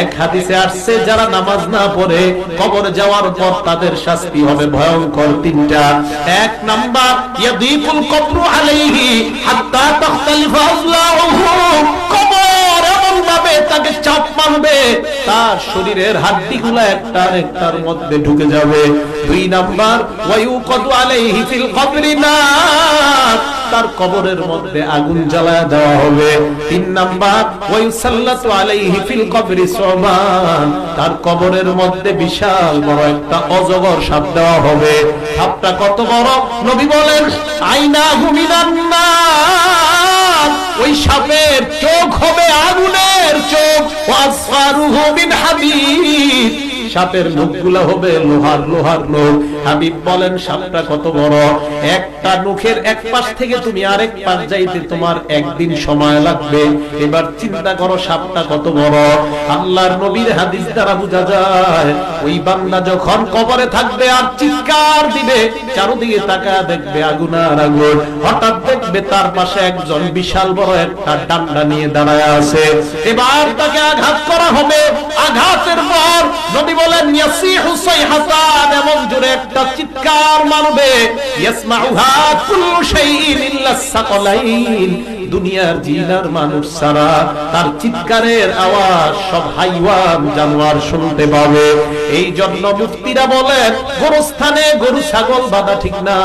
এক হাদিসে আসছে যারা নামাজ না পড়ে কবরে যাওয়ার পর তাদের শাস্তি হবে ভয়ঙ্কর তিনটা। এক নাম্বার ইয়াদিকুল কবরু আলাইহি হাত্তা তাখতালিফা আযলাউহু, কবর এমন ভাবে তাকে চাপ মারবে তার শরীরের হাড্ডিগুলো একটা আরেকটার মধ্যে ঢুকে যাবে। দুই নাম্বার ওয়ায়ুকাদু আলাইহি ফিল কবরি নার, তার কবরের মধ্যে আগুন জ্বালায় দেওয়া হবে। তিন নাম্বার ওয়ায়ুসাল্লাতু আলাইহি ফিল কবরি সুবান, তার কবরের মধ্যে বিশাল বড় একটা অজগর সাপ দেওয়া হবে। সাপটা কত বড়? নবী বলেন আইনাহু মিনান নার, ওই সাপের চোখ হবে আগুনের চোখ। ওয়াসফারুহু মিন হাদিদ, সাপের মুখগুলো হবে লোহার নখ। হাবিব বলেন সাপটা কত বড়? একটা নখের এক পাশ থেকে তুমি আরেক পাশ যাইতে তোমার একদিন সময় লাগবে। এবার চিন্তা করো সাপটা কত বড়। আল্লাহর নবীর হাদিস দ্বারা বোঝা যায় ওই বান্দা যখন কবরে থাকবে আর চিৎকার দিবে, চারদিকে তাকায় দেখবে আগুন আর আগুন। হঠাৎ দেখবে তার পাশে একজন বিশাল বড় একটা ডান্ডা নিয়ে দাঁড়ায় আছে। এবার তাকে আঘাত করা হবে। আঘাতের পর নবী বলেন ইয়াসিহু সাইহাতান, এমন জোরে একটা চিৎকার মারবে ইয়াসমাউহা কুল্লু শাইইন ইল্লা সাকালাইন, দুনিয়ার জিন আর মানুষ ছাড়া তার চিৎকারের আওয়াজ সব হাইওয়ান জানোয়ার শুনতে পাবে। এই জন্য মুফতিরা বলেন গোরস্থানে গরু ছাগল বাঁধা ঠিক না,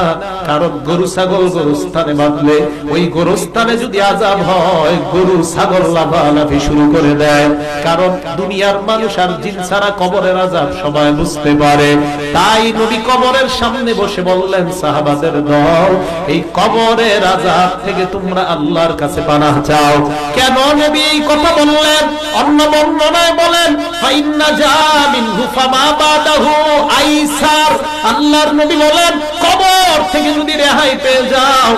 কারণ গরু ছাগল গোরস্থানে বাঁধলে ওই গোরস্থানে যদি আযাব হয় গরু ছাগল লাফালাফি শুরু করে দেয়। কারণ দুনিয়ার মানুষ আর জিন ছাড়া কবরের আযাব সবাই বুঝতে পারে। তাই নবী কবরের সামনে বসে বললেন সাহাবাদের দল, এই কবরের আযাব থেকে তোমরা আল্লাহর কাছে পানাহ চাও। কেন নবী এই কথা বললেন? অন্য বর্ণনায় বলেন ফাইন্না জামিনহু ফামা বাদাহু আইসার, আল্লাহর নবী বলেন কবর থেকে যদি রেহাই পেয়ে যাও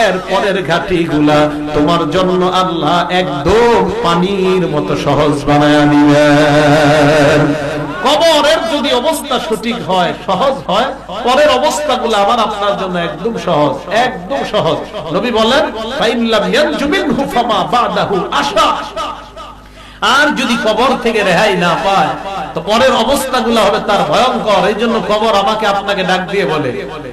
এর পরের ঘাটিগুলা তোমার জন্য আল্লাহ একদম পানির মতো সহজ বানায়া দিবেন। কবরের যদি অবস্থা সঠিক হয়, সহজ হয়, পরের অবস্থাগুলো আবার আপনার জন্য একদম সহজ, একদম সহজ। নবী বলেন ফাইল্লাম ইয়ানজুমিনহু ফামা বাদাহু আশা, আর যদি কবর থেকে রেহাই না পায় তো পরের অবস্থাগুলো হবে তার ভয়ঙ্কর। এই জন্য কবর আমাকে আপনাকে ডাক দিয়ে বলে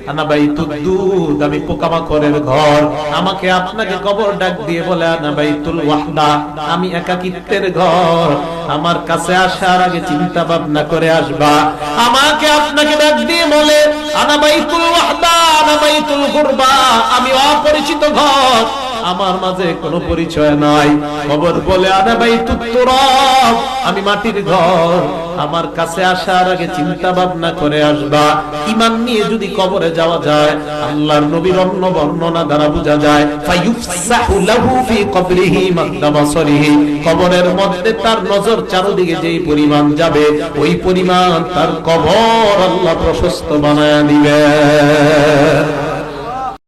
আনা বাইতুদ দুদ, আমি পোকামাকড়ের ঘর। আমাকে আপনাকে কবর ডাক দিয়ে বলে আনা বাইতুল ওয়াহদা, আমি একাকিত্বের ঘর। আমার কাছে আসার আগে চিন্তা ভাবনা করে আসবা। আমাকে আপনাকে ডাক দিয়ে বলে আনা বাইতুল ওয়াহদা, আনা বাইতুল গুরবা, আমি অপরিচিত ঘর, আমার মাঝে কোনো পরিচয় নাই। কবর বলে আনা বাইতুত তুরাব, আমি মাটির ঘর। আমার কাছে আসার আগে চিন্তা ভাবনা করে আসবা। ঈমান নিয়ে যদি কবরে যাওয়া যায়, আল্লাহর নবীর অন্য বর্ণনা দ্বারা বোঝা যায় ফায়ুফসাহু লাহু ফি কবরিহি মাদ্দা বাসরিহি, কবরের মধ্যে তার নজর চারদিকে যেই পরিমাণ যাবে ওই পরিমাণ তার কবর আল্লাহ প্রশস্ত বানায়া দিবেন।